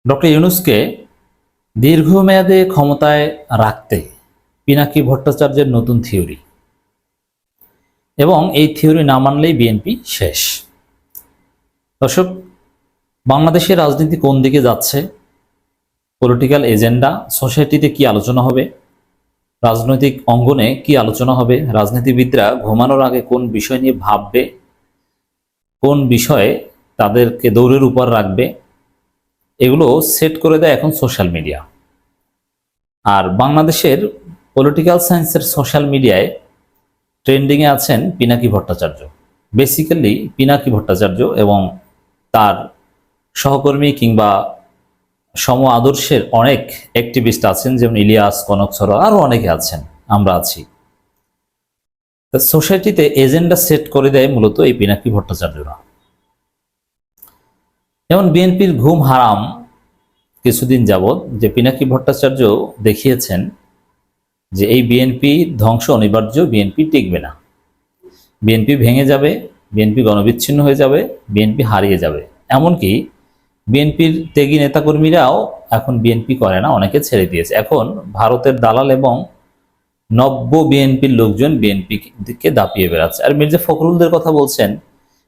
Doctor ইউনূসকে দীর্ঘমেয়াদে ক্ষমতায় রাখতে পিনাকি ভট্টাচার্যের নতুন থিওরি, এবং এই থিওরি না মানলেই বিএনপি শেষ। দর্শক, বাংলাদেশের রাজনীতি কোন দিকে যাচ্ছে, পলিটিক্যাল এজেন্ডা, সোসাইটিতে কি আলোচনা হবে, রাজনৈতিক অঙ্গনে কি আলোচনা হবে, রাজনীতিবিদরা ঘুমানোর আগে কোন বিষয় নিয়ে ভাববে, কোন বিষয়ে তাদেরকে দৌড়ের উপর রাখবে, এগুলো সেট করে দেয় এখন সোশ্যাল মিডিয়া। আর বাংলাদেশের পলিটিক্যাল সায়েন্সের সোশ্যাল মিডিয়ায় ট্রেন্ডিংয়ে আছেন পিনাকি ভট্টাচার্য। বেসিক্যালি পিনাকি ভট্টাচার্য এবং তার সহকর্মী কিংবা সম আদর্শের অনেক অ্যাক্টিভিস্ট আছেন, যেমন ইলিয়াস, কনক সরোয়ার, আরও অনেকে আছেন, আমরা আছি। সোসাইটিতে এজেন্ডা সেট করে দেয় মূলত এই পিনাকি ভট্টাচার্যরা। যেমন বিএনপির ঘুম হারাম কিছুদিন যাবৎ যে পিনাকি ভট্টাচার্য দেখিয়েছেন যে এই বিএনপি ধ্বংস অনিবার্য, বিএনপি টিকবে না, বিএনপি ভেঙে যাবে, বিএনপি গণবিচ্ছিন্ন হয়ে যাবে, বিএনপি হারিয়ে যাবে। এমনকি বিএনপির ত্যাগী নেতাকর্মীরাও এখন বিএনপি করে না, অনেকে ছেড়ে দিয়েছে। এখন ভারতের দালাল এবং নব্য বিএনপির লোকজন বিএনপিকে দাপিয়ে বেড়াচ্ছে। আর মির্জা ফখরুলদের কথা বলছেন,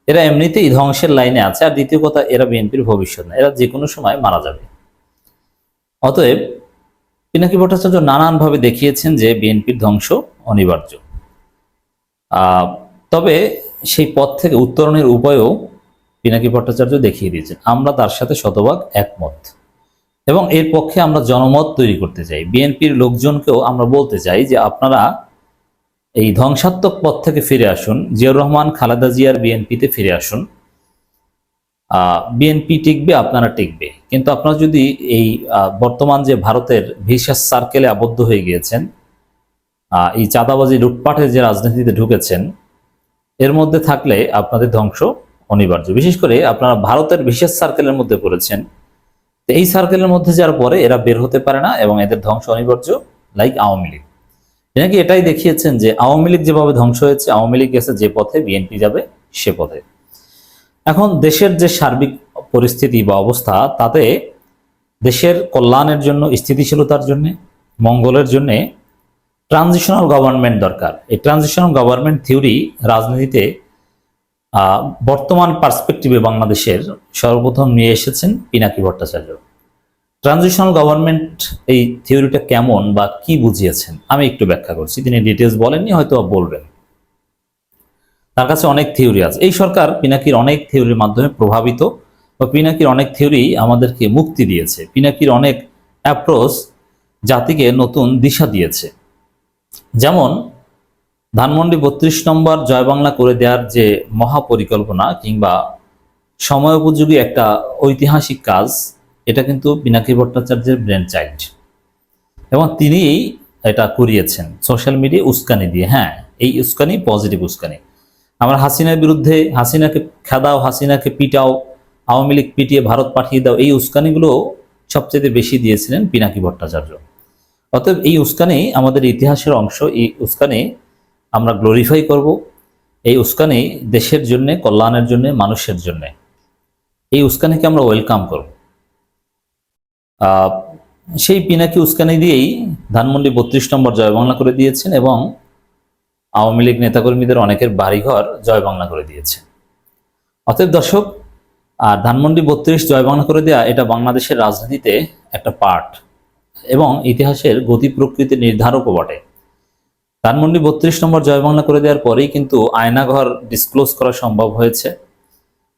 এরা এমনিতেই ধ্বংসের লাইনে আছে। আর দ্বিতীয় কথা, এরা বিএনপির ভবিষ্যৎ না, এরা যে কোনো সময় মারা যাবে। অতএব পিনাকি ভট্টাচার্য নানানভাবে দেখিয়েছেন যে বিএনপির ধ্বংস অনিবার্য। তবে সেই পথ থেকে উত্তরণের উপায়ও পিনাকি ভট্টাচার্য দেখিয়ে দিয়েছেন। আমরা তার সাথে শতভাগ একমত এবং এর পক্ষে আমরা জনমত তৈরি করতে চাই। বিএনপির লোকজনকেও আমরা বলতে চাই যে আপনারা এই ধ্বংসাত্মক পথ থেকে ফিরে আসুন, জিয়াউর রহমান, খালেদা জিয়ার বিএনপিতে ফিরে আসুন। বিএনপি টিকবে, আপনারা টিকবে। কিন্তু আপনারা যদি এই বর্তমান যে ভারতের ভিসাস সার্কেলে আবদ্ধ হয়ে গিয়েছেন, এই চাঁদাবাজি লুটপাটের যে রাজনীতিতে ঢুকেছেন, এর মধ্যে থাকলে আপনাদের ধ্বংস অনিবার্য। বিশেষ করে আপনারা ভারতের ভিসাস সার্কেলের মধ্যে পড়েছেন, এই সার্কেলের মধ্যে যারা পড়ে এরা বের হতে পারে না এবং এদের ধ্বংস অনিবার্য, লাইক আওয়ামী লীগ। নাকি এটাই দেখিয়েছেন যে আওয়ামী লীগ যেভাবে ধ্বংস হয়েছে, আওয়ামী লীগ গেছে যে পথে, বিএনপি যাবে সে পথে। এখন দেশের যে সার্বিক পরিস্থিতি বা অবস্থা, তাতে দেশের কল্যাণের জন্য, স্থিতিশীলতার জন্য, মঙ্গলের জন্য ট্রানজিশনাল গভর্নমেন্ট দরকার। এই ট্রানজিশনাল গভর্নমেন্ট থিওরি রাজনীতিতে বর্তমান পার্সপেক্টিভে বাংলাদেশের সর্বপ্রথম নিয়ে এসেছেন পিনাকি ভট্টাচার্য। ট্রানজিশনাল গভর্নমেন্ট এই থিওরিটা কেমন বা কি বুঝিয়েছেন আমি একটু ব্যাখ্যা করছি। তিনি ডিটেলস বলেননি, হয়তো বলবেন। তার কাছে অনেক থিওরি আছে। এই সরকার পিনাকির অনেক থিওরির মাধ্যমে প্রভাবিত, বা পিনাকির অনেক থিওরি আমাদেরকে মুক্তি দিয়েছে। পিনাকির অনেক অ্যাপ্রোচ জাতিকে নতুন দিশা দিয়েছে। যেমন ধানমন্ডি 32 নম্বর জয় বাংলা করে দেওয়ার যে মহাপরিকল্পনা কিংবা সময়োপযোগী একটা ঐতিহাসিক কাজ, এটা কিন্তু পিনাকি ভট্টাচার্যের ব্রেন চাইল্ড এবং তিনিই এটা করিয়েছেন সোশ্যাল মিডিয়া উস্কানি দিয়ে। হ্যাঁ, এই উস্কানি পজিটিভ উস্কানি। আমরা হাসিনার বিরুদ্ধে, হাসিনাকে খেদাও, হাসিনাকে পিটাও, আওয়ামী লীগ পিটিয়ে ভারত পাঠিয়ে দাও, এই উস্কানিগুলো সবচেয়ে বেশি দিয়েছিলেন পিনাকি ভট্টাচার্য। অতএব এই উস্কানি আমাদের ইতিহাসের অংশ। এই উস্কানি আমরা গ্লোরিফাই করব। এই উস্কানি দেশের জন্য, কল্যাণের জন্য, মানুষের জন্য, এই উস্কানিকে আমরা ওয়েলকাম করব। সেই পিনাকি উস্কানি দিয়েই ধানমন্ডি 32 নম্বর জয় বাংলা করে দিয়েছেন এবং আওয়ামী লীগ নেতাকর্মীদের অনেকের বাড়িঘর জয় বাংলা করে দিয়েছেন। অতএব দর্শক, আর ধানমন্ডি 32 জয় বাংলা করে দেয়া এটা বাংলাদেশের রাজনীতিতে একটা পার্ট এবং ইতিহাসের গতি প্রকৃতির নির্ধারকও বটে। ধানমন্ডি 32 নম্বর জয় বাংলা করে দেওয়ার পরেই কিন্তু আয়নাঘর ডিসক্লোজ করা সম্ভব হয়েছে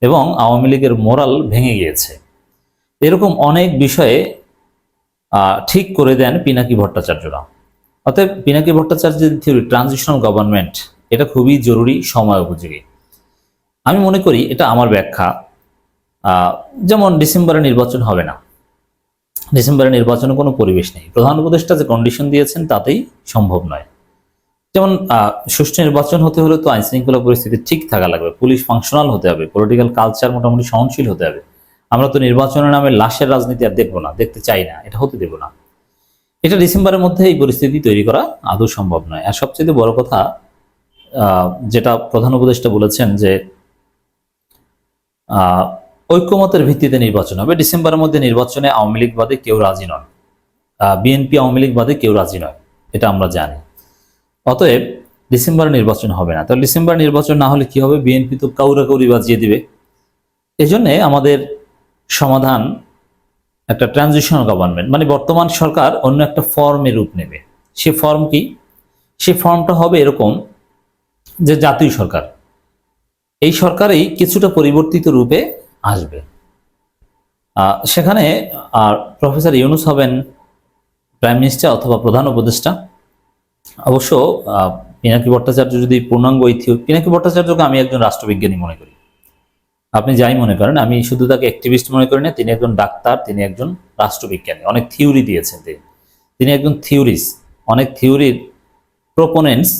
এবং আওয়ামী লীগের মোরাল ভেঙে গিয়েছে। এরকম অনেক বিষয়ে ঠিক করে দেন পিনাকি ভট্টাচার্যরা। অতএব পিনাকি ভট্টাচার্যের থিওরি ট্রানজিশনাল গভর্নমেন্ট, এটা খুবই জরুরি, সময় উপযোগী। আমি মনে করি, এটা আমার ব্যাখ্যা, যেমন ডিসেম্বরে নির্বাচন হবে না, ডিসেম্বরে নির্বাচনে কোনো পরিবেশ নেই। প্রধান উপদেষ্টা যে কন্ডিশন দিয়েছেন তাতেই সম্ভব নয়। যেমন সুষ্ঠু নির্বাচন হতে হলে তো আইনশৃঙ্খলা পরিস্থিতি ঠিক থাকা লাগবে, পুলিশ ফাংশনাল হতে হবে, পলিটিক্যাল কালচার মোটামুটি সহনশীল হতে হবে। আমরা তো নির্বাচনের নামে লাশের রাজনীতি আর দেখবো না, দেখতে চাই না, এটা হতে দেব না। এটা ডিসেম্বরের মধ্যে এই পরিস্থিতি তৈরি করা আদৌ সম্ভব নয়। আর সবচেয়ে বড় কথা, যেটা প্রধান উপদেষ্টা বলেছেন যে ঐক্যমতের ভিত্তিতে নির্বাচন হবে। ডিসেম্বরের মধ্যে নির্বাচনে আওয়ামী লীগ বাদে কেউ রাজি নন, বিএনপি আওয়ামী লীগ বাদে কেউ রাজি নয়, এটা আমরা জানি। অতএব ডিসেম্বরে নির্বাচন হবে না। তাহলে ডিসেম্বর নির্বাচন না হলে কি হবে? বিএনপি তো কাউরি বাজিয়ে দিবে। এজন্য আমাদের সমাধান একটা ট্রানজিশনাল গভর্নমেন্ট, মানে বর্তমান সরকার অন্য একটা ফর্মে রূপ নেবে। সে ফর্ম কি? সে ফর্মটা হবে এরকম যে জাতীয় সরকার, এই সরকারই কিছুটা পরিবর্তিত রূপে আসবে। সেখানে প্রফেসর ইউনূস হবেন প্রাইম মিনিস্টার অথবা প্রধান উপদেষ্টা। অবশ্য পিনাকি ভট্টাচার্য যদি পূর্ণাঙ্গ পিনাকি ভট্টাচার্যকে আমি একজন রাষ্ট্রবিজ্ঞানী মনে করি, আপনি যাই মনে করেন, আমি শুধু তাকে অ্যাক্টিভিস্ট মনে করি না। তিনি একজন ডাক্তার, তিনি একজন রাষ্ট্রবিজ্ঞানী, অনেক থিওরি দিয়েছেন তিনি একজন থিওরিস্ট, অনেক থিওরির প্রোপোনেন্টস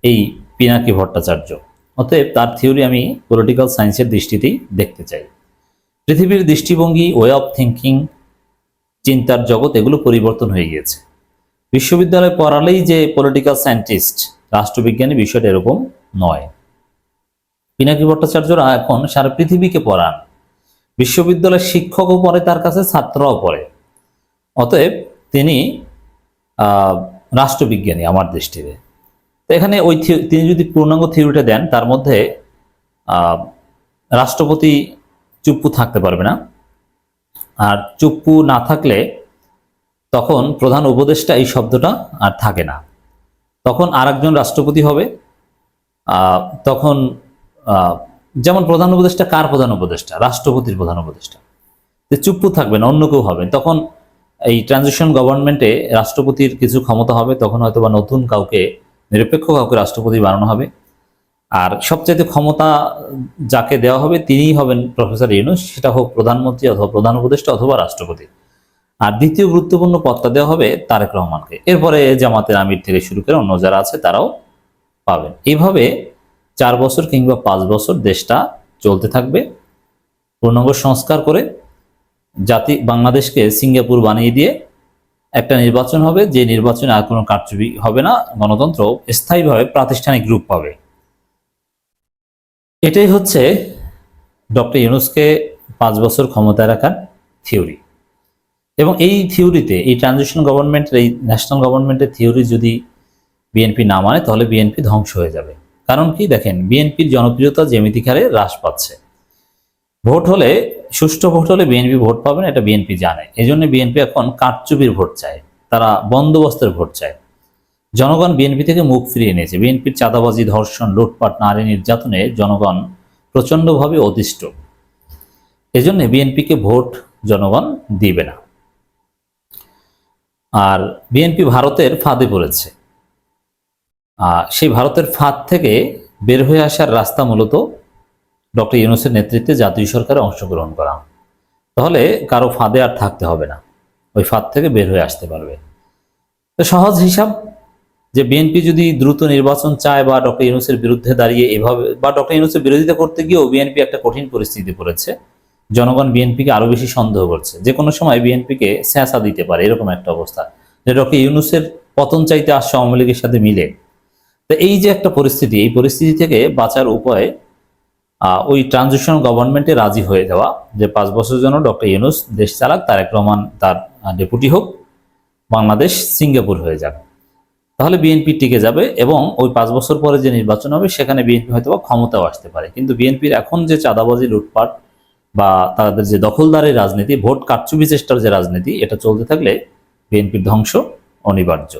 এই পিনাকি ভট্টাচার্য। অতএব তার থিওরি আমি পলিটিক্যাল সায়েন্সের দৃষ্টিতেই দেখতে চাই। পৃথিবীর দৃষ্টিভঙ্গি, ওয়ে অফ থিঙ্কিং, চিন্তার জগৎ, এগুলো পরিবর্তন হয়ে গিয়েছে। বিশ্ববিদ্যালয়ে পড়ালেই যে পলিটিক্যাল সায়েন্টিস্ট, রাষ্ট্রবিজ্ঞানী, বিষয়টা এরকম নয়। পিনাকি ভট্টাচার্যরা এখন সারা পৃথিবীকে পড়ান, বিশ্ববিদ্যালয়ের শিক্ষকও পড়ে তার কাছে, ছাত্ররাও পড়ে। অতএব তিনি রাষ্ট্রবিজ্ঞানী আমার দৃষ্টিতে। তো এখানে তিনি যদি পূর্ণাঙ্গ থিওরিটা দেন, তার মধ্যে রাষ্ট্রপতি চুপ্পু থাকতে পারবে না। আর চুপ্পু না থাকলে তখন প্রধান উপদেষ্টা এই শব্দটা আর থাকে না, তখন আরেকজন রাষ্ট্রপতি হবে। তখন যেমন প্রধান উপদেষ্টা কার প্রধান উপদেষ্টা? রাষ্ট্রপতির প্রধান উপদেষ্টা। চুপ্পু থাকবে না, অন্য কেউ হবে। তখন এই ট্রানজিশন গভর্নমেন্টে রাষ্ট্রপতির কিছু ক্ষমতা হবে, তখন হয়তো বা নতুন কাউকে, নিরপেক্ষ কাউকে রাষ্ট্রপতি বানানো হবে। আর সবচাইতে ক্ষমতা যাকে দেওয়া হবে তিনিই হবেন প্রফেসর ইউনূস, সেটা হোক প্রধানমন্ত্রী অথবা প্রধান উপদেষ্টা অথবা রাষ্ট্রপতি। আর দ্বিতীয় গুরুত্বপূর্ণ পদটা দেওয়া হবে তারেক রহমানকে। এরপরে জামাতের আমির থেকে শুরু করে অন্য যারা আছে তারাও পাবেন। এইভাবে 4 বছর কিংবা 5 বছর দেশটা চলতে থাকবে, পূর্ণাঙ্গ সংস্কার করে বাংলাদেশকে সিঙ্গাপুর বানিয়ে দিয়ে একটা নির্বাচন হবে, যে নির্বাচনে আর কোনো কারচুপি হবে না, গণতন্ত্র স্থায়ীভাবে প্রাতিষ্ঠানিক রূপ পাবে। এটাই হচ্ছে ডক্টর ইউনূসকে 5 বছর ক্ষমতায় রাখার থিওরি। এবং এই থিওরিতে, এই ট্রানজিশন গভর্নমেন্টের, এই ন্যাশনাল গভর্নমেন্টের থিওরি যদি বিএনপি না মানে, তাহলে বিএনপি ধ্বংস হয়ে যাবে। কারণ কি? দেখেন, বিএনপির জনপ্রিয়তা জ্যামিতিক হারে হ্রাস পাচ্ছে। ভোট হলে, সুষ্ঠু ভোট হলে বিএনপি ভোট পাবে না, এটা বিএনপি জানে। এই জন্য বিএনপি এখন কারচুপির ভোট চায়, তারা বন্দোবস্তের ভোট চায়। জনগণ বিএনপি থেকে মুখ ফিরিয়ে নিয়েছে। বিএনপির চাঁদাবাজি, ধর্ষণ, লুটপাট, নারী নির্যাতনে জনগণ প্রচণ্ডভাবে অতিষ্ঠ। এজন্য বিএনপিকে ভোট জনগণ দিবে না। আর বিএনপি ভারতের ফাঁদে পড়েছে। সেই ভারতের ফাঁদ থেকে বের হয়ে আসার রাস্তা মূলত ডক্টর ইউনূসের নেতৃত্বে জাতীয় সরকারে অংশগ্রহণ করা। তাহলে কারো ফাঁদে আর থাকতে হবে না, ওই ফাঁদ থেকে বের হয়ে আসতে পারবে। তো সহজ হিসাব, যে বিএনপি যদি দ্রুত নির্বাচন চায় বা ডক্টর ইউনূসের বিরুদ্ধে দাঁড়িয়ে এভাবে, বা ডক্টর ইউনূসের বিরোধিতা করতে গিয়েও বিএনপি একটা কঠিন পরিস্থিতি পড়েছে, জনগণ বিএনপিকে আরো বেশি সন্দেহ করছে, যে কোনো সময় বিএনপিকে স্যাঁচা দিতে পারে, এরকম একটা অবস্থা, যে ডক্টর ইউনূসের পতন চাইতে আসছে আওয়ামী লীগের সাথে মিলে। তো এই যে একটা পরিস্থিতি, এই পরিস্থিতি থেকে বাঁচার উপায় ওই ট্রানজিশন গভর্নমেন্টে রাজি হয়ে যাওয়া, যে 5 বছরের জন্য ডক্টর ইউনূস দেশ চালাক, তারেক রহমান তার ডেপুটি হোক, বাংলাদেশ সিঙ্গাপুর হয়ে যাক, তাহলে বিএনপি টিকে যাবে। এবং ওই 5 বছর পরে যে নির্বাচন হবে সেখানে বিএনপি হয়তো ক্ষমতাও আসতে পারে। কিন্তু বিএনপির এখন যে চাঁদাবাজি, লুটপাট বা তাদের যে দখলদারের রাজনীতি, ভোট কারচুপি চেষ্টার যে রাজনীতি, এটা চলতে থাকলে বিএনপির ধ্বংস অনিবার্য।